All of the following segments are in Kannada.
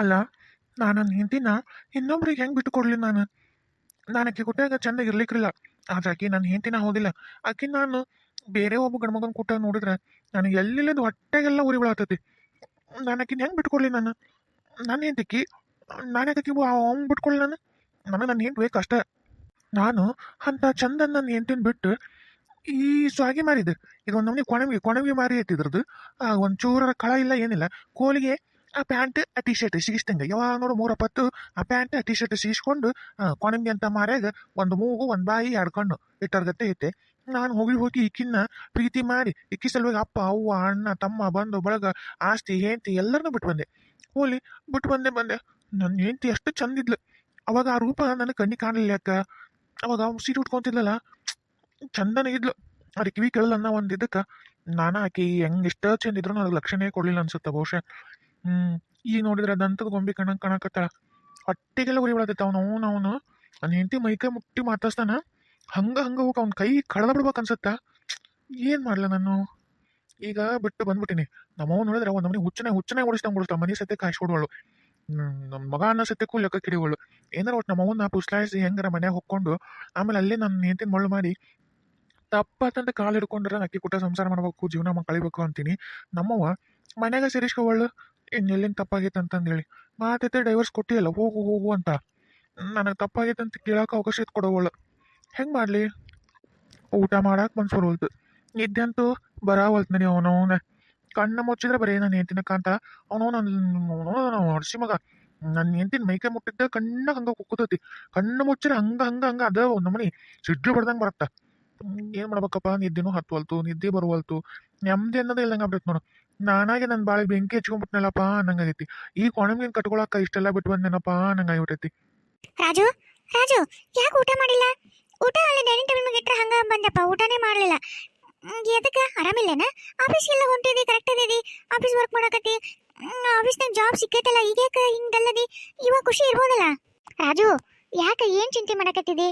ಅಲ್ಲ, ನಾನು ನನ್ನ ಹೆಂಡತಿನ ಇನ್ನೊಬ್ರಿಗೆ ಹೆಂಗೆ ಬಿಟ್ಟು ಕೊಡ್ಲಿ ನಾನು ಆಕೆ ಕೊಟ್ಟಾಗ ಚಂದಾಗಿ ಇರ್ಲಿಕ್ಕಿಲ್ಲ. ಆದ್ರೆ ಆಕೆ ನನ್ನ ಹೆಂಡತಿನ ಹೋದಿಲ್ಲ. ಆಕೆ ನಾನು ಬೇರೆ ಒಬ್ಬ ಗಂಡ್ಮಗನ ಕೊಟ್ಟಾಗ ನೋಡಿದ್ರೆ ನನಗೆ ಎಲ್ಲಿಲ್ಲದ ಹೊಟ್ಟೆಗೆಲ್ಲ ಉರಿ ಬೀಳತೈತಿ. ನಾನು ಆಕಿನ ಹೆಂಗೆ ಬಿಟ್ಕೊಡ್ಲಿ ನನ್ನ ಹೆಂಡತಿಕಿ ನಾನು ಯಾಕೆ ಅವ್ನು ಬಿಟ್ಕೊಳ್ಳಿ ನನಗೆ ನನ್ನ ಹೆಂಡತಿ ಬೇಕು ಅಷ್ಟೇ. ನಾನು ಅಂತ ಚಂದ ನನ್ನ ಹೆಂಡತಿನ ಬಿಟ್ಟು ಈ ಸ್ವಾಗಿ ಮಾರಿದೆ. ಈಗ ಒಂದು ನಮ್ನಿ ಕೊಣವಿ ಮಾರಿ ಐತಿದ್ರದ್ದು. ಒಂದು ಚೂರರ ಕಳ ಇಲ್ಲ ಏನಿಲ್ಲ. ಕೋಲಿಗೆ ಆ ಪ್ಯಾಂಟ್ ಆ ಟಿ ಶರ್ಟ್ ಸಿಗಿಸ್ತಂಗೆ ಯಾವಾಗ ನೋಡು 3 ಆ ಪ್ಯಾಂಟ್ ಆ ಟಿ ಶರ್ಟ್ ಸಿಗಿಸ್ಕೊಂಡು ಕೊಣಂಗಿ ಅಂತ ಮಾರ್ಯಾಗ ಒಂದು ಮೂಗು ಒಂದು ಬಾಯಿ 2 ಕಣ್ಣು ಇಟ್ಟರ್ಗತ್ತೆ ಐತೆ. ನಾನು ಹೋಗಿ ಇಕ್ಕಿನ್ನ ಪ್ರೀತಿ ಮಾಡಿ ಇಕ್ಕಿ ಸಲುವಾಗಿ ಅಪ್ಪ ಅವ್ವ ಅಣ್ಣ ತಮ್ಮ ಬಂದು ಬಳಗ ಆಸ್ತಿ ಹೆಂಡತಿ ಎಲ್ಲರನ್ನೂ ಬಿಟ್ಟು ಬಂದೆ. ಹೋಲಿ ಬಿಟ್ಟು ಬಂದೆ. ನನ್ನ ಹೆಂಡತಿ ಅಷ್ಟು ಚಂದಿದ್ಲು. ಅವಾಗ ಆ ರೂಪ ನನಗೆ ಕಣ್ಣಿ ಕಾಣಲಿಲ್ಲ. ಯಾಕ ಅವಾಗ ಸೀರೆ ಉಟ್ಕೊಂತಿದ್ಲಲ್ಲ, ಚಂದನ ಇದ್ಲು. ಅವ್ರ ಕಿವಿ ಕೇಳಲ್ಲ ಒಂದು ಇದಕ್ಕೆ ನಾನು ಆಕಿ ಹೆಂಗೆ ಇಷ್ಟ ಚಂದಿದ್ರು ನನಗೆ ಲಕ್ಷಣೇ ಕೊಡ್ಲಿಲ್ಲ ಅನ್ಸುತ್ತೆ ಬಹುಶಃ. ಈಗ ನೋಡಿದ್ರೆ ದಂತದ ಗೊಂಬೆ ಕಾಣಕತ್ತಾಳ. ಹೊಟ್ಟೆಗೆಲ್ಲ ಉರಿ ಬಿಡತೈತೆ ಅವನು ನನ್ನ ಹೆಂಡತಿ ಮೈಕೈ ಮುಟ್ಟಿ ಮಾತಾಡ್ತಾನ. ಹಂಗೆ ಹೋಗಿ ಅವ್ನ ಕೈ ಕಳೆದ ಬಿಡ್ಬೇಕು ಅನ್ಸುತ್ತ. ಏನು ಮಾಡಲ ನಾನು ಈಗ ಬಿಟ್ಟು ಬಂದ್ಬಿಟ್ಟಿನಿ. ನಮ್ಮವ್ ನೋಡಿದ್ರೆ ಒಂದು ನಮ್ಮನೆ ಹುಚ್ಚನೆ ಓಡಿಸ್ತಾ ಮನೆ ಸತ್ಯ ಕಾಯಿಸ್ಕೊಡ್ವಳು. ನಮ್ಮ ಮಗ ಅನ್ನೋ ಸತ್ಯಕ್ಕೂ ಲೆಕ್ಕ ಕಿಡಿವಳು. ಏನಾರ ಒಟ್ಟು ನಮ್ಮವನ್ನ ಪುಸ್ಲಾಯಿಸಿ ಹೆಂಗಾರ ಮನ್ಯಾಗ ಹೊಕ್ಕೊಂಡು ಆಮೇಲೆ ಅಲ್ಲೇ ನನ್ನ ಹೆಂಡತಿನ ಮಳ್ಳು ಮಾಡಿ ತಪ್ಪತ್ತಂತ ಕಾಲು ಹಿಡ್ಕೊಂಡ್ರೆ ಅಕ್ಕಿ ಕುಟ್ಟ ಸಂಸಾರ ಮಾಡ್ಬೇಕು, ಜೀವನ ಕಳಿಬೇಕು ಅಂತೀನಿ. ನಮ್ಮವ್ವ ಮನ್ಯಾಗ ಸೇರಿಸ್ಕೊವಳು. ಎಲ್ಲಿಂದ ತಪ್ಪಾಗೈತೆ ಅಂತಂದೇಳಿ ಮಾತೈತೆ ಡೈವರ್ಸ್ ಕೊಟ್ಟಿಯಲ್ಲ ಹೋಗು ಅಂತ. ನನಗೆ ತಪ್ಪಾಗೈತೆ ಅಂತ ಕೇಳೋಕೆ ಅವಕಾಶ ಕೊಡೋವಳು. ಹೆಂಗೆ ಮಾಡಲಿ? ಊಟ ಮಾಡಕ್ಕೆ ಮನ್ಸು ಬರೋಲ್ತು, ನಿದ್ದೆ ಅಂತೂ ಬರಾವಲ್ತು ನನಗೆ. ಅವನವನ ಕಣ್ಣು ಮುಚ್ಚಿದ್ರೆ ಬರೀ ನನ್ನ ಹೆಂಡತಿನ ಕಾಂತ. ಅವನವನು ಹಡ್ಸಿ ಮಗ. ನನ್ನ ಹೆಂಡತಿನ ಮೈಕೈ ಮುಟ್ಟಿದ್ದ ಕಣ್ಣ ಹಂಗೆ ಕುಕ್ಕತೈತಿ. ಕಣ್ಣು ಮುಚ್ಚಿದ್ರೆ ಹಂಗೆ ಅದ ನಮ್ಮನಿ ಸಿಡ್ಲು ಬಡ್ದಂಗೆ ಬರತ್ತ. ಏನು ಮಾಡ್ಬೇಕಪ್ಪ? ನಿದ್ದೆನೂ ಹತ್ವಲ್ತು, ನಿದ್ದೆ ಬರುವಲ್ತು, ನೆಮ್ಮದಿ ಅನ್ನೋದು ಇಲ್ದಂಗೆ ಆಗ್ಬಿಡ್ತು ನೋಡು. ನಾನಾಗೆ ನನ್ನ ಬಾಳೆ ಬೆಂಕಿ ಹಚ್ಕೊಂಡ್ಬಿಟ್ನಲ್ಲಪ್ಪ ಅನ್ನಂಗೈತಿ. ಈ ಕೊಣಮಿನ ಕಟ್ಕೊಳಕ್ಕ ಇಷ್ಟೆಲ್ಲ ಬಿಟ್ಟು ಬಂದೇನಪ್ಪ ಅನ್ನಂಗಾಗ್ಬಿಟ್ಟೈತಿ. ರಾಜು ಯಾಕೆ ಊಟ ಮಾಡಿಲ್ಲ? ಊಟ ಅಲ್ಲಿ ಡೈನಿಂಗ್ ಟೇಬಲ್ ಇಟ್ಟರೆ ಹಂಗ ಬಂದಪ್ಪ, ಊಟನೇ ಮಾಡಲಿಲ್ಲ. ಎದಕ್ಕೆ ಆರಾಮಿಲ್ಲೇನ? ಆಫೀಸ್ಗೆಲ್ಲ ಹೊಂಟಿದಿ, ಕರೆಕ್ಟ್ ಇದೀದಿ, ಆಫೀಸ್ ವರ್ಕ್ ಮಾಡಕತ್ತಿ, ಆಫೀಸ್ನಾಗ ಜಾಬ್ ಸಿಕ್ಕೈತಲ್ಲ, ಈಗ ಯಾಕೆ ಹಿಂಗಲ್ಲದಿ? ಇವಾಗ ಖುಷಿ ಇರ್ಬೋದಲ್ಲ? ರಾಜು ಯಾಕೆ ಏನು ಚಿಂತೆ ಮಾಡಕತ್ತಿದಿ?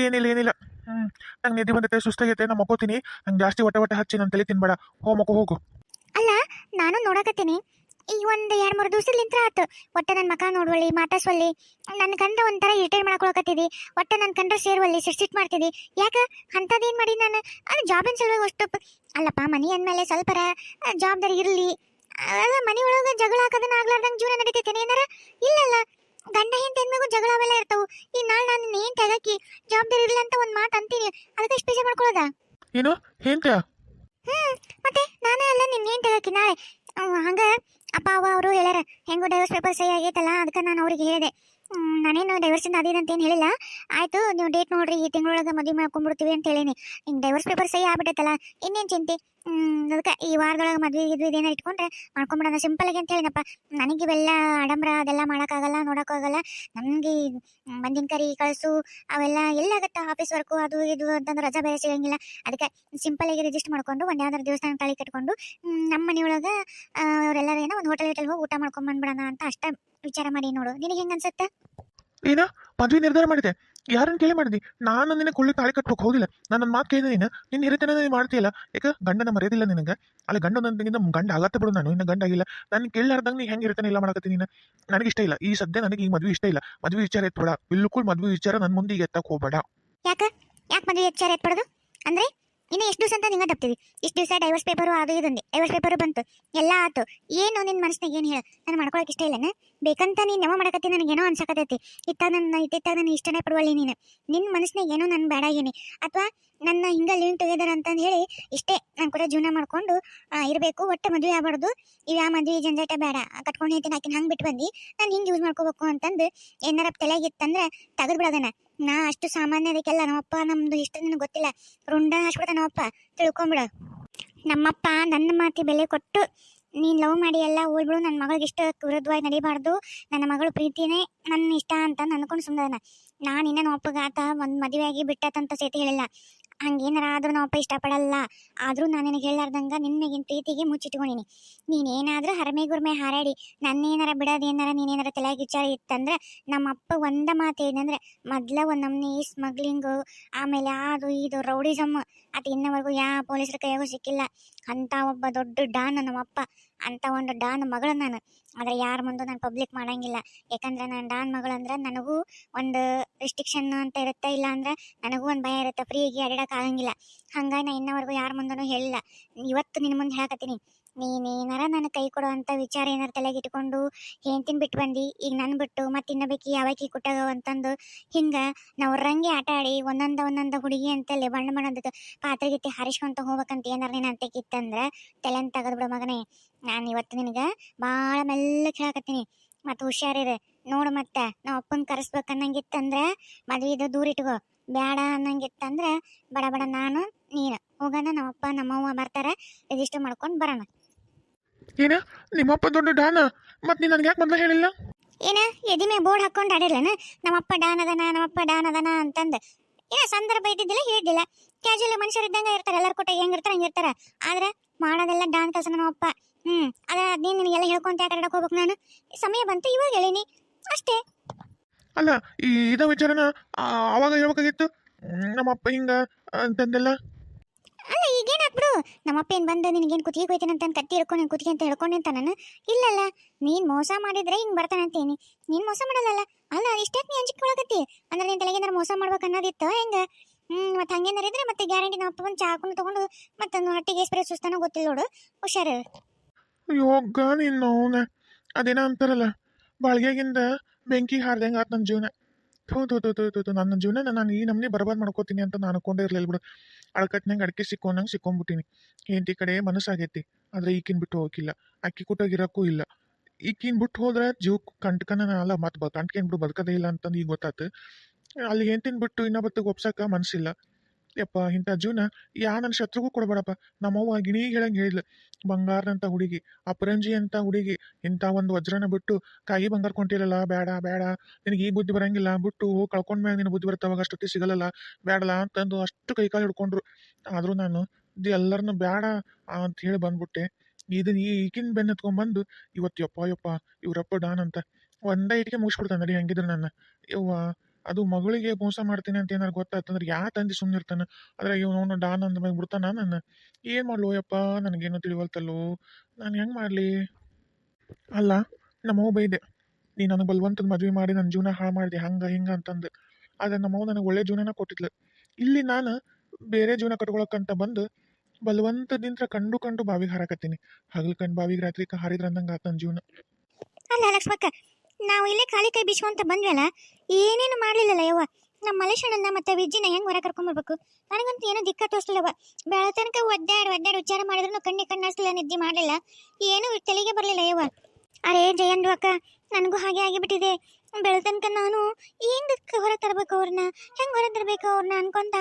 ಏನಿಲ್ಲ. ನಂಗೆ ನಿದ್ದೆ ಬಂದೈತೆ, ಸುಸ್ತಾಗೈತೆ, ನಾ ಮಕ್ಕೋತೀನಿ. ನಂಗೆ ಜಾಸ್ತಿ ಹೊಟ್ಟೆ ಹಚ್ಚಿ ನನ್ನ ತಲೆ ತಿನ್ಬೇಡ. ಹೋಗು. ಅಲ್ಲ, ನಾನು ನೋಡಕತ್ತೀನಿ ಈ ಒಂದು 2-3 ದಿವಸಲಿಂತ್ರ ಆತು. ಒಟ್ಟ ನನ್ನ ಮಕ ನೋಡ್ವಳ್ಳಿ, ಮಾತಾಡ್ಸವಲ್ಲಿ, ನನ್ನ ಕಂಡ್ರೆ ಒಂಥರ ಇರಿಟೇಟ್ ಮಾಡ್ಕೊಳಕತ್ತಿದಿ. ಒಟ್ಟ ನನ್ನ ಕಂಡ್ರೆ ಸೇರ್ವಲ್ಲಿ ಸಿಟ್ ಮಾಡ್ತಿದ್ದಿ. ಯಾಕೆ ಅಂಥದ್ದೇನು ಮಾಡಿ ನಾನು? ಅದು ಜಾಬಿನ ಸಲುವಾಗಿ ಅಷ್ಟು ಅಲ್ಲಪ್ಪ. ಮನೆ ಅಂದಮೇಲೆ ಸ್ವಲ್ಪರ ಜವಾಬ್ದಾರಿ ಇರಲಿ. ಅಲ್ಲ, ಮನೆ ಒಳಗೆ ಜಗಳ ಹಾಕೋದನ್ನ ಆಗ್ಲಾರ್ದಂಗೆ ಜೀವನ ನಡೀತೈತೇನೆ ಏನಾರ? ಇಲ್ಲಲ್ಲ, ಗಂಡ ಹೆಂಡತಿ ಅಂದ್ಮೇಲೆ ಜಗಳ ಅವೆಲ್ಲ ಇರ್ತಾವು. ಈ ನಾಳೆ ನಾನು ಏನು ತೆಗಕ್ಕಿ ಜವಾಬ್ದಾರಿ ಇರಲಿಲ್ಲ ಅಂತ ಒಂದು ಮಾತು ಅಂತೀನಿ, ಅದಕ್ಕೆ ಇಷ್ಟು ಬೇಜಾರು ಮಾಡ್ಕೊಳ್ಳೋದ? ಏನು ಹೇಳ್ತೀಯ? ಮತ್ತೆ ನಾನೇ ಅಲ್ಲ ನಿನ್ನ ಏನು ತೆಗಕ್ಕಿ ನಾಳೆ. ಹಂಗೆ ಅಪ್ಪ ಅವ್ವ ಅವರು ಹೇಳ್ಯಾರ, ಹೆಂಗೋ ಡೈವರ್ಸ್ ಪೇಪರ್ ಸಹಿ ಆಗೈತಲ್ಲ, ಅದಕ್ಕೆ ನಾನು ಅವ್ರಿಗೆ ಹೇಳಿದೆ. ನಾನೇನು ಡೈವರ್ಸಿಂದ ಅದೇನಂತೇನು ಹೇಳಿಲ್ಲ. ಆಯಿತು, ನೀವು ಡೇಟ್ ನೋಡ್ರಿ, ಈ ತಿಂಗಳೊಳಗೆ ಮದುವೆ ಮಾಡ್ಕೊಂಡ್ಬಿಡ್ತೀವಿ ಅಂತ ಹೇಳೀನಿ. ಹಿಂಗೆ ಡೈವರ್ಸ್ ಪೇಪರ್ ಸಹಿ ಆಗ್ಬಿಟ್ಟೈತಲ್ಲ, ಇನ್ನೇನು ಚಿಂತೆ. ಅದಕ್ಕೆ ಈ ವಾರದೊಳಗೆ ಮದುವೆ ಏನಾರು ಇಟ್ಕೊಂಡ್ರೆ ಮಾಡ್ಕೊಂಬಿಡೋಣ ಸಿಂಪಲ್ಲಾಗಿ ಅಂತ ಹೇಳಿನಪ್ಪ. ನನಗೆ ಇವೆಲ್ಲ ಆಡಂಬರ ಅದೆಲ್ಲ ಮಾಡೋಕ್ಕಾಗಲ್ಲ, ನೋಡೋಕ್ಕಾಗಲ್ಲ. ನನಗೆ ಮಂದಿನ ಕರಿ ಕಳಿಸು ಅವೆಲ್ಲ ಎಲ್ಲಾಗತ್ತೆ. ಆಫೀಸ್ ವರ್ಕು ಅದು ಇದು ಅಂತಂದ್ರೆ ರಜಾ ಬೇರೆ ಸಿಗಂಗಿಲ್ಲ. ಅದಕ್ಕೆ ಸಿಂಪಲ್ಲಾಗಿ ರಿಜಿಸ್ಟರ್ ಮಾಡ್ಕೊಂಡು ಒಂದು ಯಾವ್ದಾರು ದೇವಸ್ಥಾನ ತಾಳಿ ಕಟ್ಕೊಂಡು ನಮ್ಮ ಮನೆಯೊಳಗೆ ಅವರೆಲ್ಲರೂ ಏನೋ ಒಂದು ಹೋಟೆಲ್ ಹೋಗಿ ಊಟ ಮಾಡ್ಕೊಂಡು ಬಂದ್ಬಿಡೋಣ ಅಂತ ಅಷ್ಟೇ ವಿಚಾರ ಮಾಡಿ ನೋಡು. ನಿನಗೆ ಹೆಂಗೆ ಅನ್ಸುತ್ತೆ? ಏನೋ ಮದ್ವೆ ನಿರ್ಧಾರ ಮಾಡಿದೆ. ಯಾರನ್ನು ಕೇಳಿ ಮಾಡಿದಿ? ನಾನು ನಿನ್ನ ಕೊಳ್ಳಿ ತಾಳಿ ಕಟ್ಬೇಕು ಹೋಗಿಲ್ಲ. ನನ್ನ ಮಾತು ಕೇಳಿದ ನಿನ್ನ ಹಿರಿತನ ನೀನು ಮಾಡ್ತೀಯಲ್ಲ. ಯಾಕೆ ಗಂಡನ ಮರ್ಯಾದಿಲ್ಲ ನಿನಗೆ? ಅಲ್ಲಿ ಗಂಡ ಆಗತ್ತೆ ಬಿಡು. ನಾನು ಇನ್ನು ಗಂಡ ಆಗಿಲ್ಲ. ನಾನು ಕೇಳಲಾರ್ದಂಗೆ ನೀ ಹೆಂಗೆ ಇರ್ತಾನೆ ಇಲ್ಲ ಮಾಡಕತ್ತೀನಿ ನೀನು. ನನಗಿಷ್ಟ ಇಲ್ಲ ಈ ಸದ್ಯ. ನನಗೆ ಈ ಮದುವೆ ಇಷ್ಟ ಇಲ್ಲ. ಮದುವೆ ವಿಚಾರ ಎತ್ಬೇಡ, ಬಿಲ್ಕುಲ್ ಮದುವೆ ವಿಚಾರ ನನ್ನ ಮುಂದೆ ಈಗ ಎತ್ತಕ್ಕೆ ಹೋಗ್ಬೇಡ. ಯಾಕೆ ಮದುವೆ ವಿಚಾರ ಎತ್ಬಾರ್ದು ಅಂದರೆ? ಇನ್ನು ಎಷ್ಟು ದಿವಸ ಅಂತ ನಿಂಗೆ ತಪ್ತೀವಿ? ಇಷ್ಟು ದಿವಸ ಡೈವರ್ಸ್ ಪೇಪರು ಅದು ಇದೊಂದು ಡೈವರ್ಸ್ ಪೇಪರು ಬಂತು, ಎಲ್ಲ ಆಯ್ತು. ಏನು ನಿನ್ನ ಮನಸ್ಸಿನಾಗ ಏನು ಹೇಳ? ನಾನು ಮಾಡ್ಕೊಳಕ್ಕೆ ಇಷ್ಟ ಇಲ್ಲನ? ಬೇಕಂತ ನೀನು ನೆವ ಮಾಡಕತ್ತಿ, ನನಗೇನೋ ಅನ್ಸಕತ್ತೈತಿ. ಇತ್ತಾಗ ನಾನು ಇಷ್ಟನೇ ಪಡುವಲ್ಲಿ ನೀನು. ನಿನ್ನ ಮನಸ್ಸಿನಾಗ ಏನೋ ನಾನು ಬೇಡ ಆಗೀನಿ, ಅಥವಾ ನನ್ನ ಹಿಂಗೆ ಲಿವಿಂಗ್ ಟುಗೆದರ್ ಅಂತಂದು ಹೇಳಿ ಇಷ್ಟೇ ನಾನು ಕೂಡ ಜೀವನ ಮಾಡ್ಕೊಂಡು ಇರಬೇಕು. ಒಟ್ಟು ಮದುವೆ ಆಗ್ಬಾರ್ದು. ಇವು ಯಾವ ಮದುವೆ ಜಂಜಾಟ ಬೇಡ. ಕಟ್ಕೊಂಡು ಹೇಳ್ತೀನಿ ಆಕಿನ ಹಂಗೆ ಬಿಟ್ಟು ಬಂದು ನಾನು ಹಿಂಗೆ ಯೂಸ್ ಮಾಡ್ಕೋಬೇಕು ಅಂತಂದು ಏನಾರ ತಲೆಗಿತ್ತಂದ್ರೆ ತೆಗೆದು ಬಿಡೋದನ್ನ. ನಾ ಅಷ್ಟು ಸಾಮಾನ್ಯ ಅದಕ್ಕೆಲ್ಲ. ನಮ್ಮಪ್ಪ ನಮ್ಮದು ಇಷ್ಟ ನನಗೆ ಗೊತ್ತಿಲ್ಲ, ರುಂಡ ಹಾಸ್ಬಿಡ್ತಾನೆ ನಮ್ಮಪ್ಪ, ತಿಳ್ಕೊಂಬಿಡ. ನಮ್ಮಪ್ಪ ನನ್ನ ಮಾತಿ ಬೆಲೆ ಕೊಟ್ಟು ನೀನು ಲವ್ ಮಾಡಿ ಎಲ್ಲ ಹೋಗ್ಬಿಡು, ನನ್ನ ಮಗಳಿಗೆ ಇಷ್ಟ ವಿರುದ್ಧವಾಗಿ ನಡಿಬಾರ್ದು, ನನ್ನ ಮಗಳು ಪ್ರೀತಿನೇ ನನ್ನ ಇಷ್ಟ ಅಂತ ಅಂದ್ಕೊಂಡು ಸುಮ್ಮನೆ. ನಾನು ಇನ್ನೂ ನಮ್ಮಪ್ಪಗೆ ಆತ ಒಂದು ಮದುವೆ ಆಗಿ ಬಿಟ್ಟತಂತ ಸೇತಿ ಹೇಳಿಲ್ಲ. ಹಂಗೇನಾರ ಆದ್ರೂ ನಮ್ಮಪ್ಪ ಇಷ್ಟಪಡಲ್ಲ. ಆದರೂ ನಾನು ನಿನಗೆ ಹೇಳಾರ್ದಂಗೆ ನಿನ್ನೆಗಿನ ಪ್ರೀತಿಗೆ ಮುಚ್ಚಿಟ್ಕೊಂಡಿನಿ. ನೀನೇನಾದರೂ ಹರಮೆ ಗುರ್ಮೆ ಹಾರಾಡಿ ನನ್ನೇನಾರ ಬಿಡೋದೇನಾರ ನೀನೇನಾರ ತಲೆಯಾಗಿ ವಿಚಾರ ಇತ್ತಂದ್ರೆ ನಮ್ಮಪ್ಪ ಒಂದ ಮಾತು ಏನಂದ್ರೆ ಮೊದ್ಲ ಒಂದು ನಮ್ಮನೆ ಸ್ಮಗ್ಲಿಂಗು, ಆಮೇಲೆ ಅದು ಇದು ರೌಡಿಸಮ್ ಅದು ಇನ್ನವರೆಗೂ ಯಾವ ಪೊಲೀಸರ ಕೈಯಾಗೂ ಸಿಕ್ಕಿಲ್ಲ ಅಂತ ಒಬ್ಬ ದೊಡ್ಡ ಡಾನ್ ನಮ್ಮಪ್ಪ. ಅಂತ ಒಂದು ಡಾನ್ ಮಗಳು ನಾನು. ಆದ್ರೆ ಯಾರ ಮುಂದೆ ನಾನು ಪಬ್ಲಿಕ್ ಮಾಡಂಗಿಲ್ಲ. ಯಾಕಂದ್ರೆ ನಾನು ಡಾನ್ ಮಗಳು ಅಂದ್ರೆ ನನಗೂ ಒಂದು ರಿಸ್ಟ್ರಿಕ್ಷನ್ ಅಂತ ಇರುತ್ತೆ, ಇಲ್ಲ ಅಂದ್ರೆ ನನಗೂ ಒಂದು ಭಯ ಇರುತ್ತೆ, ಫ್ರೀಗೆ ಅಡ್ಡಾಡಕ್ ಆಗಂಗಿಲ್ಲ. ಹಂಗಾಗಿ ನಾ ಇನ್ನವರೆಗೂ ಯಾರ ಮುಂದೂ ಹೇಳಿಲ್ಲ. ಇವತ್ತು ನಿನ್ನ ಮುಂದೆ ಹೇಳಕತ್ತೀನಿ, ನೀನೇನಾರ ನನ್ನ ಕೈ ಕೊಡೋ ಅಂತ ವಿಚಾರ ಏನಾರು ತಲೆಗೆ ಇಟ್ಕೊಂಡು ಹೆಂಡ್ತಿನ ಬಿಟ್ಟು ಬಂದು ಈಗ ನನ್ನ ಬಿಟ್ಟು ಮತ್ತೆ ಇನ್ನೊಬ್ಬಾಕಿ ಯಾವಾಕಿ ಕೊಟ್ಟಾಗ ಅಂತಂದು ಹಿಂಗೆ ನಾವು ರಂಗಿ ಆಟ ಆಡಿ ಒಂದೊಂದು ಹುಡುಗಿ ಅಂತಲ್ಲಿ ಬಣ್ಣ ಬಣ್ಣದ ಪಾತ್ರೆ ಗಿತ್ತಿ ಹಾರಿಸ್ಕೊಂತ ಹೋಗ್ಬೇಕಂತ ಏನಾರ ನೀನು ಅಂತಕ್ಕಿತ್ತಂದ್ರೆ ತಲೆನ ತೆಗೆದು ಬಿಡೋ ಮಗನೇ. ನಾನು ಇವತ್ತು ನಿನಗೆ ಭಾಳ ಮೆಲ್ಲಗೆ ಹೇಳಕತ್ತೀನಿ, ಮತ್ತು ಹುಷಾರಿರು ನೋಡು. ಮತ್ತೆ ನಾವು ಅಪ್ಪನ ಕರೆಸ್ಬೇಕು ಅನ್ನಂಗಿತ್ತಂದ್ರೆ ಮದುವೆದು ದೂರ ಇಟ್ಕೋ, ಬೇಡ ಅನ್ನಂಗಿತ್ತಂದ್ರೆ ಬಡ ಬಡ ನಾನು ನೀನು ಹೋಗೋಣ. ನಮ್ಮಪ್ಪ ನಮ್ಮವ್ವ ಬರ್ತಾರೆ, ರಿಜಿಸ್ಟರ್ ಮಾಡ್ಕೊಂಡು ಬರೋಣ. ಏನ ನಿಮ್ಮಪ್ಪ ದೊಡ್ಡ ಡಾನ? ಮತ್ ನೀ ನನ್ಗೆ ಯಾಕೆ ಮೊದಲು ಹೇಳಿಲ್ಲ? ಏನ ಎದಿ ಮೇ ಬೋರ್ಡ್ ಹಾಕೊಂಡು ಆಡಿರ್ಲನ ನಮ್ಮಪ್ಪ ಡಾನ್ ಅದನ ಅಂತಂದು? ಏನ ಸಂದರ್ಭ ಇದ್ದಿದ್ದಿಲ್ಲ, ಹೇಳಿದ್ದಿಲ್ಲ. ಕ್ಯಾಜುವಲ್ ಮನುಷ್ಯರು ಇದ್ದಂಗೆ ಇರ್ತಾರೆ, ಎಲ್ಲರೂ ಕೊಟ್ಟ ಹೆಂಗಿರ್ತಾರೆ ಹಂಗಿರ್ತಾರೆ. ಆದ್ರೆ ಮಾಡೋದೆಲ್ಲ ಡಾನ್ ಕೆಲಸ ನಮ್ಮಪ್ಪ. ಅದ ಅದೇನು ನಿನಗೆಲ್ಲ ಹೇಳ್ಕೊಂತ ಆಟಾಡಕ್ಕೆ ಹೋಗ್ಬೇಕು ನಾನು? ಸಮಯ ಬಂತು ಇವಾಗ ಹೇಳಿನಿ ಅಷ್ಟೇ. ಅಲ್ಲ ಇದ ವಿಚಾರನ ಅವಾಗ ಹೇಳ್ಬೇಕಾಗಿತ್ತು, ನಮ್ಮಪ್ಪ ಹಿಂಗ ಅಂತಂದೆಲ್ಲ. ಅಲ್ಲ ಈಗೇನು ಹಾಕ್ಬಿಡು, ನಮ್ಮಪ್ಪ ಏನು ಬಂದು ನಿನಗೇನು ಕುತ್ತಿಗೆ ಹೋಯ್ತೇನೆ ಅಂತ ಕತ್ತಿ ಹಿಡ್ಕೊಂಡು ಕುತ್ತಿಗೆ ಅಂತ ಹೇಳ್ಕೊಂಡು ಅಂತ ನಾನು ಇಲ್ಲಲ್ಲ. ನೀನು ಮೋಸ ಮಾಡಿದ್ರೆ ಹಿಂಗೆ ಬರ್ತಾನಂತೀನಿ, ನೀನು ಮೋಸ ಮಾಡಲ್ಲಲ್ಲ. ಅಲ್ಲ ಇಷ್ಟಾಕ್ ನೀ ಅಂಜಿಕೆ ಒಳಗತ್ತಿ ಅಂದ್ರೆ ನಿನ್ನ ತಲೆಗೆ ಏನಾರು ಮೋಸ ಮಾಡ್ಬೇಕು ಅನ್ನೋದಿತ್ತು ಹೆಂಗೆ? ಮತ್ತೆ ಹಂಗೇನಾರು ಇದ್ರೆ ಮತ್ತೆ ಗ್ಯಾರಂಟಿ ನಮ್ಮಪ್ಪ ಬಂದು ಚಾ ಹಾಕೊಂಡು ತೊಗೊಂಡು ಮತ್ತೆ ಹೊಟ್ಟಿಗೆ ಸ್ಪ್ರೇ ಸುಸ್ತಾನೋ ಗೊತ್ತಿಲ್ಲ ನೋಡು, ಹುಷಾರು. ಯೋಗ ನೀನು ಅದೇನ ಅಂತಾರಲ್ಲ, ಬಾಳ್ಗೆಗಿಂದ ಬೆಂಕಿ ಹಾರ್ದಂಗೆ ಆತ್ ನನ್ನ ಜೀವನ. ಥೂ ನನ್ನ ಜೀವನ ನಾನು ಈ ನಮ್ನಿ ಬರ್ಬಾದ್ ಮಾಡ್ಕೋತೀನಿ ಅಂತ ನಾನು ಅನ್ಕೊಂಡೇ ಇರ್ಲಿಲ್ಲ ಬಿಡು. ಅಳ್ಕಟ್ನಂಗೆ ಅಡಕೆ ಸಿಕ್ಕೊಂಡಂಗೆ ಸಿಕ್ಕೊಂಡ್ಬಿಟ್ಟಿನಿ. ಹೆಂಡತಿ ಕಡೆ ಮನಸ್ಸಾಗೈತಿ, ಆದ್ರೆ ಈಕಿನ್ ಬಿಟ್ಟು ಹೋಗಿಲ್ಲ, ಅಕ್ಕಿ ಕೂಟಾಗಿರೋಕ್ಕೂ ಇಲ್ಲ. ಈಕಿನ್ ಬಿಟ್ಟು ಹೋದ್ರೆ ಜೀವ ಕಂಟ್ಕನ ಅಲ್ಲ, ಮತ್ತೆ ಕಂಟ್ಕೇನ್ ಬಿಡು ಬದುಕದೇ ಇಲ್ಲ ಅಂತಂದು ಈಗ ಗೊತ್ತಾತು. ಅಲ್ಲಿ ಹೆಂಡತಿನ ಬಿಟ್ಟು ಇನ್ನೊಬ್ಬತ್ತಿಗೆ ಒಪ್ಸಕ್ಕ ಮನಸ್ಸಿಲ್ಲ. ಯಪ್ಪ ಇಂಥ ಜೀವನ ನನ್ನ ಶತ್ರುಗೂ ಕೊಡಬೇಡಪ್ಪ. ನಮ್ಮವ್ವ ಗಿಣಿಗೆ ಹೇಳಂಗೆ ಹೇಳಿದ್ಲು, ಬಂಗಾರದಂಥ ಹುಡುಗಿ, ಅಪರಂಜಿ ಅಂತ ಹುಡುಗಿ, ಇಂಥ ಒಂದು ವಜ್ರನ ಬಿಟ್ಟು ಕಾಯಿ ಬಂಗಾರ ಕೊಂಟಿರಲ್ಲ, ಬೇಡ ಬೇಡ, ನಿನಗೆ ಈ ಬುದ್ಧಿ ಬರಂಗಿಲ್ಲ, ಬಿಟ್ಟು ಕಳ್ಕೊಂಡ್ಮ್ಯಾಗ ನಿನ್ನ ಬುದ್ಧಿ ಬರ್ತಾವಾಗ ಅಷ್ಟೊತ್ತಿ ಸಿಗಲ್ಲ, ಬೇಡಲ್ಲ ಅಂತಂದು ಅಷ್ಟು ಕೈಕಾಲು ಹಿಡ್ಕೊಂಡ್ರು. ಆದರೂ ನಾನು ಎಲ್ಲರನ್ನ ಬೇಡ ಅಂತ ಹೇಳಿ ಬಂದ್ಬಿಟ್ಟೆ. ಇದನ್ನ ಈಗಿನ ಬೆನ್ನ ಎತ್ಕೊಂಡ್ಬಂದು ಇವತ್ತು ಯಪ್ಪ ಇವ್ರಪ್ಪ ಡಾನ್ ಅಂತ ಒಂದೇ ಇಟಿಗೆ ಮುಗಿಸ್ಬಿಡ್ತಾನೆ ನಡಿ. ಹಂಗಿದ್ರೆ ನನ್ನ ಯವ್ವ ಅದು ಮಗಳಿಗೆ ಮೋಸ ಮಾಡ್ತೀನಿ ಅಂತ ಏನಾರು ಗೊತ್ತಾಯ್ತಂದ್ರೆ ಯಾ ತಂದೆ ಸುಮ್ಮನೆ ಇರ್ತಾನೆ. ಆದ್ರೆ ಇವನು ಡಾನ್ ಅಂದ ಮೇಲೆ ಬಿಡ್ತಾನ ನನ್ನ. ಏನು ಮಾಡ್ಲು ಯಪ್ಪ, ನನಗೇನು ತಿಳಿವಲ್ತಲ್ಲೋ, ನಾನು ಹೆಂಗೆ ಮಾಡಲಿ? ಅಲ್ಲ ನಮ್ಮವ್ವ ಬೈದೆ, ನೀ ನನಗೆ ಬಲ್ವಂತದ ಮದುವೆ ಮಾಡಿ ನನ್ನ ಜೀವನ ಹಾಳು ಮಾಡಿದೆ ಹಂಗೆ ಹಿಂಗೆ ಅಂತಂದು. ಆದರೆ ನಮ್ಮವ್ವ ನನಗೆ ಒಳ್ಳೆ ಜೀವನನ ಕೊಟ್ಟಿದ್ಲು. ಇಲ್ಲಿ ನಾನು ಬೇರೆ ಜೀವನ ಕಟ್ಕೊಳಕ್ಕಂತ ಬಂದು ಬಲವಂತದಿಂದ ಕಂಡು ಬಾವಿಗೆ ಹಾರಾಕತ್ತೀನಿ. ಹಗಲು ಕಂಡು ಬಾವಿಗೆ ರಾತ್ರಿ ಹಾರಿದ್ರೆ ಅಂದಂಗೆ ಆತ ನನ್ನ ಜೀವನ. ಅಲ್ಲ ಲಕ್ಷ್ಮಕ್ಕ, ನಾವು ಇಲ್ಲೇ ಖಾಲಿ ಕೈ ಬಿಚ್ಕೊಂತ ಬಂದ್ವಲ್ಲ, ಏನೇನು ಮಾಡ್ಲಿಲ್ಲಲ್ಲ ಯವ್ವ. ನಮ್ಮ ಮಲೇಶಣ್ಣನ ಮತ್ತೆ ವಿಜ್ಜಿನ ಹೆಂಗ್ ಹೊರ ಕರ್ಕೊಂಡ್ಬರ್ಬೇಕು? ನನಗಂತೂ ಏನೋ ದಿಕ್ಕ ತೋರಿಸ್ಲಿಲ್ಲವ. ಬೆಳ ತನಕ ಒದ್ದಾಡಿ ವಿಚಾರ ಮಾಡಿದ್ರು ಕಣ್ಣು ಅಷ್ಟಲ್ಲ, ನಿದ್ದೆ ಮಾಡಲಿಲ್ಲ, ಏನೂ ತಲೆಗೆ ಬರಲಿಲ್ಲ ಯವ್ವ. ಅರೇ ಜಯಂದು ಅಕ್ಕ, ನನಗೂ ಹಾಗೆ ಆಗಿಬಿಟ್ಟಿದೆ. ಬೆಳತನಕ ನಾನು ಏನ್ ಹೊರ ತರಬೇಕು ಅವ್ರನ್ನ, ಹೆಂಗ್ ಹೊರ ತರಬೇಕು ಅವ್ರನ್ನ ಅನ್ಕೊಂತ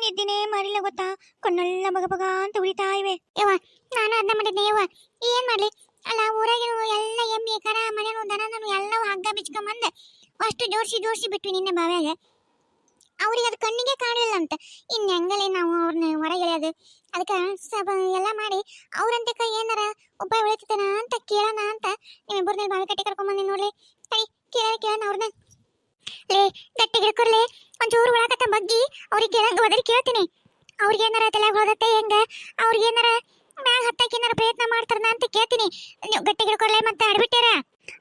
ನಿದ್ದಿನೇ ಮಾಡಿಲ್ಲ ಗೊತ್ತಾ. ಕಣ್ಣೆಲ್ಲ ಬಗ ಅಂತ ಉಳಿತಾ ಇವೆ ಯವ್ವ. ನಾನು ಅದನ್ನ ಮಾಡಿದ್ದೆ ಯವ್ವ, ಏನ್ ಮಾಡ್ಲಿ? ಅಲ್ಲ ಊರಾಗಿನ ಎಲ್ಲ ಎಮ್ಮೆ ಕರ ಮನೆಯೂ ದನ ನಾನು ಎಲ್ಲವೂ ಹಗ್ಗ ಬಿಚ್ಕೊಂಬಂದೆ ಅಷ್ಟು ಜೋಡಿಸಿ ಬಿಟ್ವಿ ನಿನ್ನೆ ಬಾವ್ಯಾಗ. ಅವ್ರಿಗೆ ಅದು ಕಣ್ಣಿಗೆ ಕಾಣಲಿಲ್ಲ ಅಂತ ಇನ್ನು ಹೆಂಗಲೇ ನಾವು ಅವ್ರನ್ನ ಹೊರಗೆಳೆಯೋದು? ಅದಕ್ಕೆ ಎಲ್ಲ ಮಾಡಿ ಅವ್ರಂತೆ ಕೈ ಏನಾರ ಉಪಾಯ ಉಳಿತಾನ ಅಂತ ಕೇಳೋಣ ಅಂತ ನಿಮ್ಮಿಬ್ಬರನ್ನ ಬಾವಿ ಕಟ್ಟಿ ಕರ್ಕೊಂಬಂದಿ ನೋಡ್ಲಿ. ಸರಿ ಕೇಳೋಣ ಅವ್ರನ್ನ. ಲೇ ಗಟ್ಟಿಗೆ ಹಿಡ್ಕೊರ್ಲಿ, ಒಂಚೂರು ಒಳಕತ್ತ ಬಗ್ಗಿ ಅವ್ರಿಗೆ ಒದರಿ ಕೇಳ್ತೀನಿ. ಅವ್ರಿಗೇನಾರ ತಲೆ ಹೊಳದತ್ತೆ ಹೆಂಗ, ಅವ್ರಿಗೇನಾರ ಮ್ಯಾಗ ಹತ್ತಕ್ಕೆ ಏನಾರ ಪ್ರಯತ್ನ ಮಾಡ್ತಾರನ ಅಂತ ಕೇಳ್ತೀನಿ. ನೀವು ಗಟ್ಟಿಗೆ ಹಿಡ್ಕೊರ್ಲೆ ಮತ್ತೆ ಅಡ್ಬಿಟ್ಟಿರ.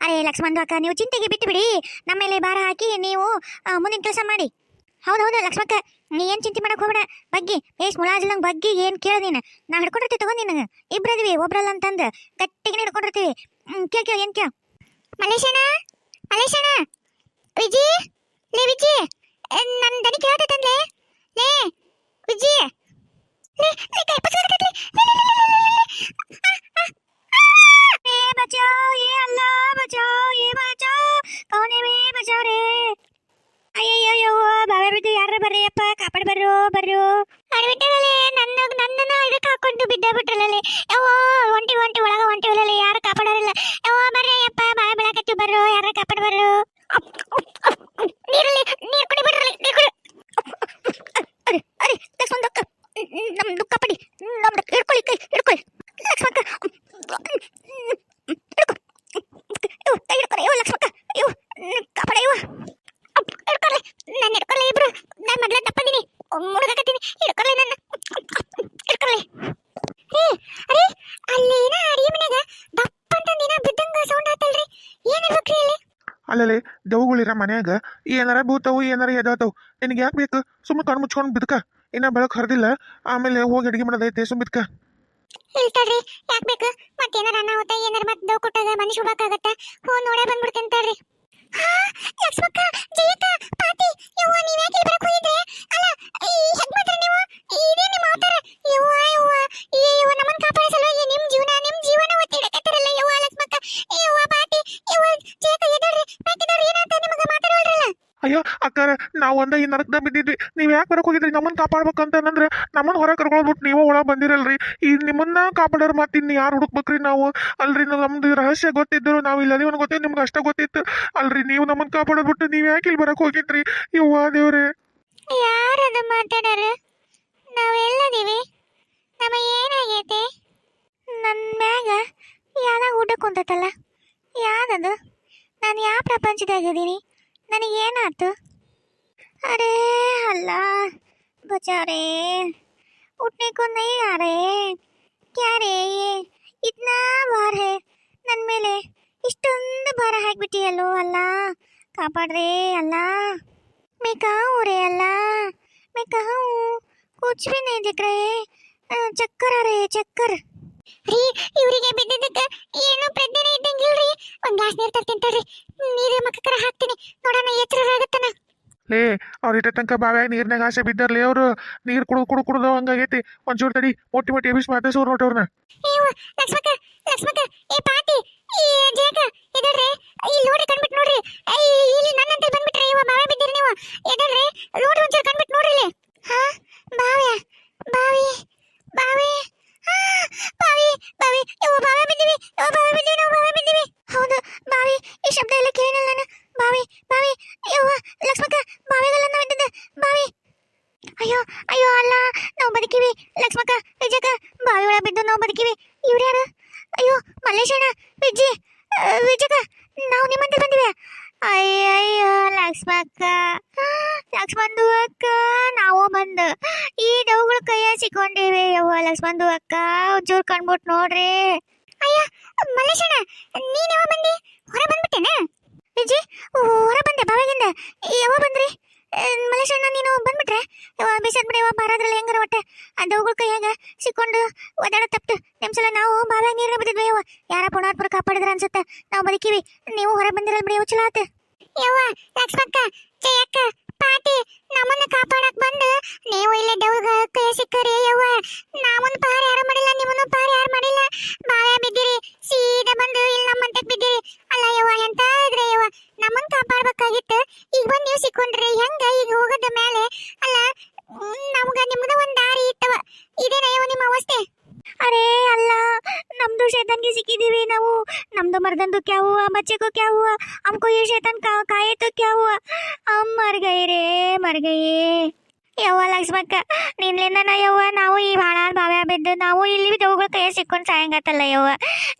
ಅರೇ ಲಕ್ಷ್ಮಣ್ ಅಕ್ಕ, ನೀವು ಚಿಂತೆಗೆ ಬಿಟ್ಟು ಬಿಡಿ, ನಮ್ಮ ಮೇಲೆ ಭಾರ ಹಾಕಿ ನೀವು ಮುಂದಿನ ಕೆಲಸ ಮಾಡಿ. ಹೌದೌದು ಲಕ್ಷ್ಮಕ್ಕ, ನೀ ಏನು ಚಿಂತೆ ಮಾಡಕ್ ಹೋಗ್ಬೇಡ. ಬಗ್ಗಿ ಬೇಸ್ ಮುಲಾಜಿಲ್ಲಂಗೆ ಬಗ್ಗಿ ಏನು ಕೇಳ್ದೀನ ನಾ ಹಿಡ್ಕೊಂಡಿರ್ತೀವಿ. ತಗೊಂಡಿ ನಿನಗೆ ಇಬ್ಬರದಿವಿ, ಒಬ್ರಲ್ಲ ಅಂತಂದು ಗಟ್ಟಿಗೆ ಹಿಡ್ಕೊಂಡಿರ್ತೀವಿ. ಕೇಳ ಏನು ಕೇಳ. ಮಲೇಶಣ್ಣ ವಿಜಿ, ಲೇ ವಿಜಿ, ನನ್ನ ದನಿ ಕೇಳತಂದ್ಲೆ. ಲೇ ವಿಜಿ, बचाओ ये अल्लाह बचाओ ये बचाओ कौन है बे बचाओ रे. ಅಯ್ಯಯ್ಯೋ ಬಾವೆ ಬಿದ್ದು ಯಾರು ಬರ್ರಿಯಪ್ಪ, ಕಾಪಾಡಿ ಬರ್ರು ಅಡ್ಬಿಟ್ಟರಲ್ಲೇ ನನ್ನನ್ನು ಇದಕ್ಕೆ ಹಾಕೊಂಡು ಬಿಟ್ಟರಲ್ಲೇ. ಯವ್ವ ಒಂಟಿ ಒಳಗೆ ಯಾರು ಕಾಪಾಡೋರಿಲ್ಲ. ಯವ್ವ ಬರ್ರಿಯಪ್ಪ, ಬಾವೆ ಬೆಳಕತ್ತಿ ಬರ್ರು, ಯಾರ ಕಾಪಾಡಿ ಬರ್ರು. ನೀರು ಕುಡಿ ಬಿಡ್ರಲ್ಲ, ನೀರು ಕುಡಿ. ಅರೆ ಲಕ್ಷ್ಮಣಕ್ಕ, ನಮ್ದು ಕಾಪಾಡಿ, ನಮ್ದು ಹಿಡ್ಕೊಳ್ಳಿ, ಕೈ ಹಿಡ್ಕೊಳ್ಳಿ ಲಕ್ಷ್ಮಕ್ಕ, ಹಿಡ್ಕೊಳ್ಳಿ ಲಕ್ಷ್ಮಕ್ಕ, ಕಾಪಾಡ ಇವ ಹಿಡ್ಕೊಳ್ಳಿ, ನಾನು ಹಿಡ್ಕೊಳ್ಳಿ ಇಬ್ರು. ನಾನು ಮೊದಲೇ ತಪ್ಪದೀನಿ, ಮುಳುಗಕತ್ತೀನಿ. ಕಾಪಾಡ್ಬೇಕ್ರಿ ಅಲ್ಲಿ? ಅಲ್ಲಲ್ಲಿ ದೆವ್ಗಳಿರ ಮನ್ಯಾಗ ಏನಾರ ಬೀಳ್ತಾವು ಏನಾರ ಎದಾತಾವು ನಿನಗೆ ಯಾಕೆ ಬೇಕು? ಸುಮ್ಮನೆ ಕಣ್ಣು ಮುಚ್ಕೊಂಡು ಬಿದ್ಕ. ಇನ್ನ ಬೆಳಕು ಹರಿದಿಲ್ಲ, ಆಮೇಲೆ ಹೋಗಿ ಅಡಿಗೆ ಮಾಡೋದೈತೆ, ಸುಮ್ಮ ಬಿದ್ಕ. ಇಲ್ತಡ್ರಿ, ಯಾಕೆ ಬೇಕು? ಮತ್ತೇನಾರ ಅನಾಹುತ ಏನಾರ ಮತ್ತೆ ದವ್ ಕೊಟ್ಟಾಗ ಮನೆ ಶುಭಕ್ಕಾಗತ್ತ. ನೋಡೇ ಬಂದ್ಬಿಡ್ತೇನೆ ತಡ್ರಿ. ಲಕ್ಷ್ಮಕ್ಕ, ಜಯಕ್ಕ, ಪಾತಿ, ಯವ್ವ ನೀವ್ ಯಾಕೆ ಇಲ್ಲಿ ಬರಕ್ ಹೋಗಿದ್ರಿ? ಅಲ್ಲ ಹೆಂಗ್ ಮಾಡ್ರಿ ನೀವು? ಇದೇ ನಿಮ್ಮ ಅವತಾರ? ಯವ್ವ ಯವ್ವ ಯವ್ವ ನಮ್ಮನ್ನ ಕಾಪಾಡೋ ಸಲುವಾಗಿ ನಿಮ್ ಜೀವನ ಒತ್ತಿಡಕತ್ತಾರಲ್ಲ ಯವ್ವ ಲಕ್ಷ್ಮಕ್ಕ. ಯವ್ವ ಪಾತಿ, ಯವ್ವ ಜಯಕ್ಕ, ಎದಳ್ರಿ ಬೇಕಿದವ್ರು ಏನಂತ ನಿಮಗೆ ಮಾತಾಡೋಲ್ರಲ್ಲ? ಅಯ್ಯೋ ಅಕ್ಕಾರ, ನಾವು ಒಂದ ಈ ನರಕದಾಗ ಬಿದ್ದಿದ್ವಿ. ನೀವು ಯಾಕೆ ಬರಕ್ ಹೋಗಿದ್ರಿ? ನಮ್ಮನ್ನ ಕಾಪಾಡ್ಬೇಕಂತಂದ್ರೆ ನಮ್ಮನ್ನ ಹೊರ ಕರ್ಕೊಳ್ಬಿಟ್ಟು ನೀವು ಒಳಗೆ ಬಂದಿರಲ್ರಿ. ಈ ನಿಮ್ಮನ್ನ ಕಾಪಾಡೋರು ಮತ್ತೆ ಇನ್ನು ಯಾರು ಹುಡುಕ್ಬೇಕ್ರಿ ನಾವು? ಅಲ್ರಿ ನಮ್ದು ರಹಸ್ಯ ಗೊತ್ತಿದ್ರು ನಾವು ಇಲ್ಲದಿವನ್ ಗೊತ್ತಿದ್ದು ನಿಮ್ಗೆ ಅಷ್ಟ ಗೊತ್ತಿತ್ತು ಅಲ್ರಿ. ನೀವು ನಮ್ಮನ್ನ ಕಾಪಾಡೋದ್ಬಿಟ್ಟು ನೀವು ಯಾಕೆ ಇಲ್ಲಿ ಬರಕ್ ಹೋಗಿದ್ರಿ? ಯವ್ವ ದೇವ್ರೆ, ಯಾರದು ಮಾತಾಡೋರು? ನಾವೆಲ್ಲದೀವಿ, ನಮ್ಮ ಏನಾಗೈತೆ? ನನ್ನ ಮ್ಯಾಗ ಯಾರ ಊಟ ಕುಂತತಲ್ಲ, ಯಾರದು? ನಾನು ಯಾವ ಪ್ರಪಂಚದಾಗಿದ್ದೀನಿ? ನನಗೇನಾಯ್ತು? अरे अल्लाह बचा रे, उठने को नहीं आ रहे। क्या रे ये इतना भार है ನನ್ನ ಮೇಲೆ? ಇಷ್ಟೊಂದು ಭಾರ ಹಾಕ್ಬಿಟ್ಟಿಯಲ್ಲೋ ಅಲ್ಲ, ಕಾಪಾಡ್ರೆ ಅಲ್ಲ. मैं कहाँ हूँ रे अल्लाह, मैं कहाँ हूँ? कुछ भी नहीं दिख रहे, ಚಕ್ಕರ್ ಆ ರहे ಚಕ್ಕರ್. ರೀ ಇವರಿಗೆ ಬಿದ್ದಿದ್ದಕ್ಕೆ ಏನು ಪ್ರಜ್ಞೆ ಇದ್ದಂಗಿಲ್ರಿ. ಒಂದು ಗ್ಲಾಸ್ ನೀರು ತರ್ತೀನಿ ತಡ್ರಿ, ನೀರು ಮಕ್ಕರ ಹಾಕ್ತೀನಿ, ನೋಡೋಣ ಎಚ್ಚರ ಆಗುತ್ತಾನ. ಲೇ ಅವ್ರ ಇಟ್ಟ ತನಕ ಬಾವ್ಯಾಗ ನೀರ್ನಾಗ ಆಸೆ ಬಿದ್ದಾರ್ಲಿ ಅವರು. ನೀರು ಕುಡ್ದು ಹಂಗಾಗೈತಿ. ಒಂಚೂರು ತಡಿ, ಮೊಟ್ಟಿ ಎಬಿಸ್ ಮಾತಾಡ್ಸೋರು ನೋಡ್ರಿ ಅವ್ರನ್ನ. ಲಕ್ಷ್ಮಕ್ಕ, ಲಕ್ಷ್ಮಕ್ಕ, ಏ ಪಾತಿ, ಈ ಜಯಕ, ಎದಳ್ರಿ, ಇಲ್ಲಿ ನೋಡಿ ಕಣ್ಬಿಟ್ಟು ನೋಡ್ರಿ. ಇಲ್ಲಿ ನನ್ನಂತ ಬಂದ್ಬಿಟ್ರಿ, ಇವ ಬಾವೆ ಬಿದ್ದೀರಿ ನೀವು. ಎದಳ್ರಿ, ನೋಡ್ರಿ ಒಂಚೂರು ಕಣ್ಬಿಟ್ಟು ನೋಡ್ರಿ ಇಲ್ಲಿ. ಹಾ ಬಾವೆ, ಬಾವಿ, ಬಾವಿ, ಹಾ ಬಾವಿ, ಬಾವಿ, ಇವ ಬಾವೆ ಬಿದ್ದೀವಿ, ಇವ ಬಾವೆ ಬಿದ್ದೀವಿ, ನಾವು ಬಾವೆ ಬಿದ್ದೀವಿ. ಹೌದು ಬಾವಿ, ಈ ಶಬ್ದ ಎಲ್ಲ ಕೇಳಿಲ್ಲ ನಾನು. ಬಾವಿ, ಬಾವಿ, ಯವ್ವ ಲಕ್ಷ್ಮಕ್ಕ, ಬಾವಿಗೆಲ್ಲ ನಾವು ಇದ್ದದ್ದು ಬಾವಿ. ಅಯ್ಯೋ ಅಯ್ಯೋ ಅಲ್ಲ, ನಾವು ಬದುಕಿವಿ ಲಕ್ಷ್ಮಕ್ಕ, ವಿಜಯಕ್ಕ, ಬಾವಿ ಒಳಗೆ ಬಿದ್ದು ನಾವು ಬದುಕಿವಿ. ಇವ್ರು ಯಾರು? ಅಯ್ಯೋ ಮಲ್ಲೇಶಣ್ಣ, ವಿಜಯಕ್ಕ, ನಾವು ನಿಮ್ಮಂತೆ ಬಂದಿವೆ. ಅಯ್ಯಯ್ಯೋ ಲಕ್ಷ್ಮಕ್ಕ, ಲಕ್ಷ್ಮಂದು ಅಕ್ಕ, ನಾವು ಬಂದು ಈ ದವುಗಳ ಕೈಯ ಸಿಕ್ಕೊಂಡಿವೆ. ಯವ್ವ ಲಕ್ಷ್ಮಂದು ಅಕ್ಕ, ಒಂಚೂರು ಕಣ್ಬಿಟ್ಟು ನೋಡ್ರಿ. ಅಯ್ಯ ಮಲ್ಲೇಶಣ್ಣ, ನೀನ್ ಯಾವ ಬಂದಿ? ಹೊರ ಬಂದ್ಬಿಟ್ಟೇನ? ವಿಜಯ್, ಹೊರ ಬಂದೆ ಬಾವಿಗಿಂದ. ಯಾವ ಬಂದ್ರಿ? ಮಲ್ಲೇಶಣ್ಣ ನೀನು ಬಂದ್ಬಿಟ್ರೆ? ಬಿಸಾಡ್ಬಿಡಿ, ಬಾರದ್ರಲ್ಲಿ ಹೆಂಗಾರ ಒಟ್ಟೆ ದವುಗಳ ಕೈಯಾಗ ಸಿಕ್ಕೊಂಡು ಒದಾಡ ತಪ್ತು. ನಿಮ್ಸಲ ನಾವು ಬಾವಿಯಾಗ ನೀರಿನ ಬಿದ್ದಿದ್ವಿ. ಯವ್ವ ಯಾರ ಪುಣಾರ್ಪುರ ಕಾಪಾಡಿದ್ರ ಅನ್ಸುತ್ತೆ, ನಾವು ಬದುಕಿವಿ. ನೀವು ಹೊರ ಬಂದಿರಲ್ ಬಿಡಿ, ಚಲೋ ಆತ. ಯವ್ವ ಲಕ್ಷ್ಮಕ್ಕ, ಜಯಕ್ಕ, ಪಾಟಿ, ನಮ್ಮನ್ನ ಕಾಪಾಡಕ್ ಬಂದು ನೀವು ಇಲ್ಲಿ ದವುಗ ಕೈ ಸಿಕ್ಕರಿ. ಯವ್ವ ನಾವೊಂದು ಪಾರ ಯಾರು ಮಾಡಿಲ್ಲ, ನಿಮ್ಮನ್ನು ಪಾರ ಯಾರು ಮಾಡಿಲ್ಲ. ಬಾವ್ಯಾ ಬಿದ್ದಿರಿ, ಸೀದಾ ಬಂದು ಇಲ್ಲಿ ನಮ್ಮಂತಕ್ ಬಿದ್ದಿರಿ. ಅಲ್ಲ ಯವ್ವ ಎಂತ ಇದ್ರೆ ಯವ್ವ, ನಮ್ಮನ್ನ ಕಾಪಾಡ್ಬೇಕಾಗಿತ್ತು. ಈಗ ಬಂದು ನೀವು ಸಿಕ್ಕೊಂಡ್ರಿ, ಹೆಂಗ ಈಗ ಹೋಗದ ಮೇಲೆ? ಅಲ್ಲ ನಮ್ಗ ನಿಮ್ದ ಒಂದ್ ದಾರಿ ಇತ್ತವ, ಇದೇನ ಯವ್ವ ನಿಮ್ಮ ಅವಸ್ಥೆ? ಅರೇ ಅಲ್ಲ, ನಮ್ದು ಶೇತಾನ್ಗೆ ಸಿಕ್ಕಿದೀವಿ ನಾವು. नम्दो मर्दन तो क्या हुआ, बच्चे को क्या हुआ, हमको ये शैतान खाए तो क्या हुआ, हम मर गए रे, मर गए. ಯವ್ವ ಲಕ್ಷ್ಮಕ್ಕ, ನಿನ್ಲಿಂದ ಯವ್ವ ನಾವು ಈ ಭಾಳ ಬಾವ್ಯಾ ಬಿದ್ದು ನಾವು ಇಲ್ಲಿ ದವುಗಳ ಕೈಯ ಸಿಕ್ಕೊಂಡು ಸಾಯಂಗತ್ತಲ್ಲ ಯವ್ವ.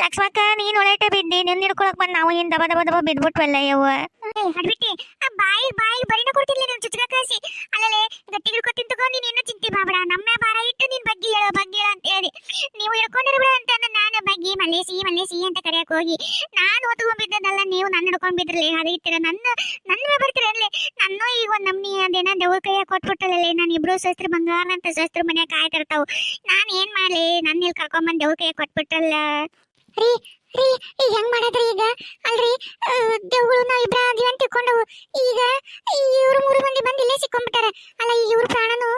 ಲಕ್ಷ್ಮಕ್ಕ ನೀನ್ ಒಳಟ ಬಿದ್ದಿ, ನಿನ್ನ ಹಿಡ್ಕೊಳಕ್ ಬಂದು ನಾವು ಹಿಂದೆ ದಬ ದಬ ದಬ ಬಿದ್ಬಿಟ್ವಲ್ಲ ಯವ್ವ. ಅಡ್ಬಿಟ್ಟಿ ಬಾಯಿ ಬಾಯಿ ಬರಿನ ಕೊಡ್ತಿರ್ಲಿ ನೀವು ಚುಚ್ಚಕ ಕಳಿಸಿ. ಅಲ್ಲೇ ಗಟ್ಟಿ ಹಿಡ್ಕೊತೀನಿ ತಗೋ, ನೀನ್ ಏನೋ ಚಿಂತೆ ಬಾಬೇಡ, ನಮ್ಮ ಭಾರ ಇಟ್ಟು ನೀನ್ ಬಗ್ಗೆ ಹೇಳೋ ಅಂತ ಹೇಳಿ ನೀವು ಹಿಡ್ಕೊಂಡಿರ್ಬೇಡ ಅಂತ ನಾನು ಬಗ್ಗೆ ಮಲ್ಲೇಸಿ ಮಲ್ಲೇಸಿ ಅಂತ ಕರೆಯಕ್ ಹೋಗಿ ನಾನು ಹೊತ್ಕೊಂಡ್ಬಿದ್ದದಲ್ಲ, ನೀವು ನನ್ನ ಹಿಡ್ಕೊಂಡ್ ಬಿದ್ರಲಿ. ಅದಕ್ಕೆ ನನ್ನ ಬರ್ತೀರ ಅಲ್ಲೇ ನಾನು ಈಗ ಒಂದ್ ನಮ್ನಿ ಅದೇನ ದೆವ್ವ ಕೈಯಾಗ ಕೊಟ್ಬಿಟ್ಟಲ್ಲ. ನಾನು ಇಬ್ರು ಸಸ್ತ್ರ ಬಂಗಾರ ಅಂತ ಸಸ್ತ್ರ ಮನ್ಯಾಗ ಕಾಯ್ತಿರ್ತಾವ. ನಾನ್ ಏನ್ ಮಾಡ್ಲಿ, ನನ್ನ ಇಲ್ಲಿ ಕರ್ಕೊಂಬಂದ್ ದೆವ್ವ ಕೈಯಾಗ ಕೊಟ್ಬಿಟ್ಟಲ್ಲ. ರೀ ರೀ ಈಗ ಹೆಂಗ್ ಮಾಡದ್ರಿ ಈಗ? ಅಲ್ರಿ ದೆವ್ಗಳು ನಾವ್ ಇಬ್ರ ಅದೀವಿ ಅಂತ ತಿಳ್ಕೊಂಡವು. ಈಗ ಇವ್ರು 3 ಮಂದಿ ಬಂದು ಇಲ್ಲೇ ಸಿಕ್ಕೊಂಡ್ಬಿಟ್ಟಾರ. ಅಲ್ಲ ಈಗ ಇವ್ರ ಪ್ರಾಣನು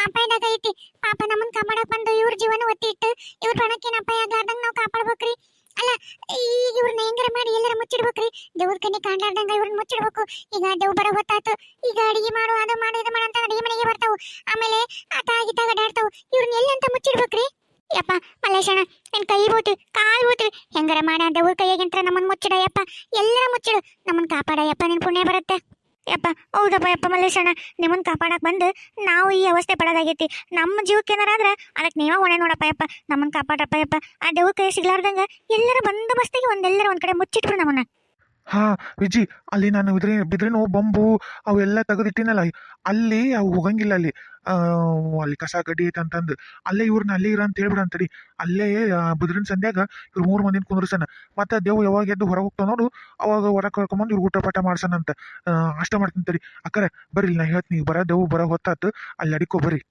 ಅಪಾಯದಾಗ ಐತಿ. ಪಾಪ ನಮ್ಮನ್ ಕಾಪಾಡಕ್ ಬಂದು ಇವ್ರ ಜೀವನ ಒತ್ತಿ ಇಟ್ಟು ಇವ್ರ ಪ್ರಾಣಕ್ಕೇನು ಅಪಾಯ ಆಗ್ಲಾರ್ದಂಗ ನಾವ್ ಕಾಪಾಡ್ಬೇಕ್ರಿ. ಅಲ್ಲ ಈಗ ಇವ್ರನ್ನ ಹೆಂಗಾರ ಮಾಡಿ ಎಲ್ಲಾರ ಮುಚ್ಚಿಡ್ಬೇಕ್ರಿ, ದೇವ್ರ ಕಣ್ಣಿ ಕಾಣ್ಲಾರ್ದಂಗ ಇವ್ರನ್ನ ಮುಚ್ಚಿಡ್ಬೇಕು. ಈಗ ದೇವ್ ಬರೋ ಹೊತ್ತಾತು, ಈಗ ಅಡಿಗೆ ಮಾಡು ಅದು ಮಾಡು ಇದು ಮಾಡು ಅಂತ ಅಡಿಗೆ ಮನೆಗೆ ಬರ್ತಾವು. ಆಮೇಲೆ ಆಟ ಆಗಿದ್ದಾಗ ಅಡ್ಡಾಡ್ತಾವು. ಇವ್ರನ್ನ ಎಲ್ಲಂತ ಮುಚ್ಚಿಡ್ಬೇಕ್ರಿ. ಯಪ್ಪ ಮಲ್ಲೇಶಣ್ಣ, ನಿನ್ ಕೈ ಬೋತಿ ಕಾಲ್ ಬೋತಿ ಹೆಂಗಾರ ಮಾಡಿ ದೇವ್ರ ಕೈಯಾಗಿಂತ್ರ ನಮ್ಮನ್ ಮುಚ್ಚಿಡ ಯಪ್ಪ, ಎಲ್ಲರ ಮುಚ್ಚಿಡು, ನಮ್ಮನ್ ಕಾಪಾಡ ಯಪ್ಪ, ನಿನ್ ಪುಣ್ಯ ಬರುತ್ತೆ ಯಪ್ಪ. ಹೌದಪ್ಪ ಯಪ್ಪ ಮಲ್ಲೇಶಣ್ಣ, ನಿಮ್ಮನ್ ಕಾಪಾಡಕ್ ಬಂದು ನಾವು ಈ ಅವಸ್ಥೆ ಪಡೋದಾಗೈತಿ. ನಮ್ಮ ಜೀವಕ್ಕೆ ಏನಾರಾದ್ರೆ ಅದಕ್ಕೆ ನೀವ ಹೊಣೆ ನೋಡಪ್ಪ ಯಪ್ಪ, ನಮ್ಮನ್ ಕಾಪಾಡಪ್ಪ ಯಪ್ಪ. ಆ ದೇವ್ರ ಕೈ ಸಿಗ್ಲಾರ್ದಂಗ ಎಲ್ಲರ ಬಂದೋಬಸ್ತಿಗೆ ಒಂದೆಲ್ಲರ ಒಂದ್ ಕಡೆ ಮುಚ್ಚಿಟ್ರು ನಮ್ಮನ್ನ. ಹಾ ವಿಜಿ, ಅಲ್ಲಿ ನಾನು ಬಿದ್ರಿನ ಬೊಂಬು ಅವೆಲ್ಲ ತೆಗೆದಿಟ್ಟಿನಲ್ಲ, ಅಲ್ಲಿ ಅವು ಹೋಗಂಗಿಲ್ಲ ಅಲ್ಲಿ. ಆ, ಅಲ್ಲಿ ಕಸ ಗಡ್ಡಿ ಐತೆ ಅಂತಂದು ಅಲ್ಲೇ ಇವ್ರನ್ನ ಅಲ್ಲೇ ಇರ ಅಂತ ಹೇಳ್ಬಿಡ ಅಂತಡಿ. ಅಲ್ಲೇ ಬಿದ್ರಿನ ಸಂಧ್ಯಾಗ ಇವ್ರು 3 ಮಂದಿನ ಕುಂದ್ರಸನ. ಮತ್ತೆ ದೇವ್ ಯಾವಾಗ ಎದ್ದು ಹೊರಗೆ ಹೋಗ್ತಾವ ನೋಡು, ಅವಾಗ ಹೊರಗೆ ಕರ್ಕೊಂಬಂದು ಇವ್ರು ಊಟ ಪಾಠ ಮಾಡ್ಸನಂತ. ಅಷ್ಟ ಮಾಡ್ತೀನಿ ತಡಿ. ಅಕ್ಕರೆ ಬರ್ರಿ, ನಾ ಹೇಳ್ತೀನಿ, ಈಗ ದೇವ್ ಬರೋ ಹೊತ್ತಾತು, ಅಲ್ಲಿ ಅಡಿಕೋ ಬರ್ರಿ.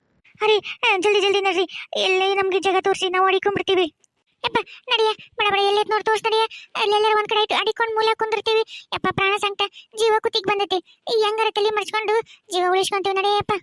ಅರೆ ಜಲ್ದಿ ಜಲ್ದಿ ನಡ್ರಿ, ಎಲ್ಲೇ ನಮ್ಗೆ ಜಾಗ ತೋರಿಸಿ ನಾವು ಅಡಿಕೊಂಡ್ಬಿಡ್ತೀವಿ. ಯಪ್ಪ ನಡಿಯ, ಬಡ ಬಡ ಎಲ್ಲೈತ್ ನೋಡಿ ತೋರ್ಸ್ ನಡಿಯ. ಅಲ್ಲೆಲ್ಲರ ಒಂದ್ ಕಡೆ ಅಡಿಕೊಂಡ್ ಮೂಲೆ ಕುಂದಿರ್ತೀವಿ. ಯಪ್ಪ ಪ್ರಾಣ ಸಂಕಟ, ಜೀವ ಕುತ್ತಿಗೆ ಬಂದೈತಿ. ಈ ಹೆಂಗಾರ ತಲೆ ಮರ್ಚ್ಕೊಂಡು ಜೀವ ಉಳಿಸ್ಕೊಂತೀವಿ ನಡಿಯಪ್ಪ.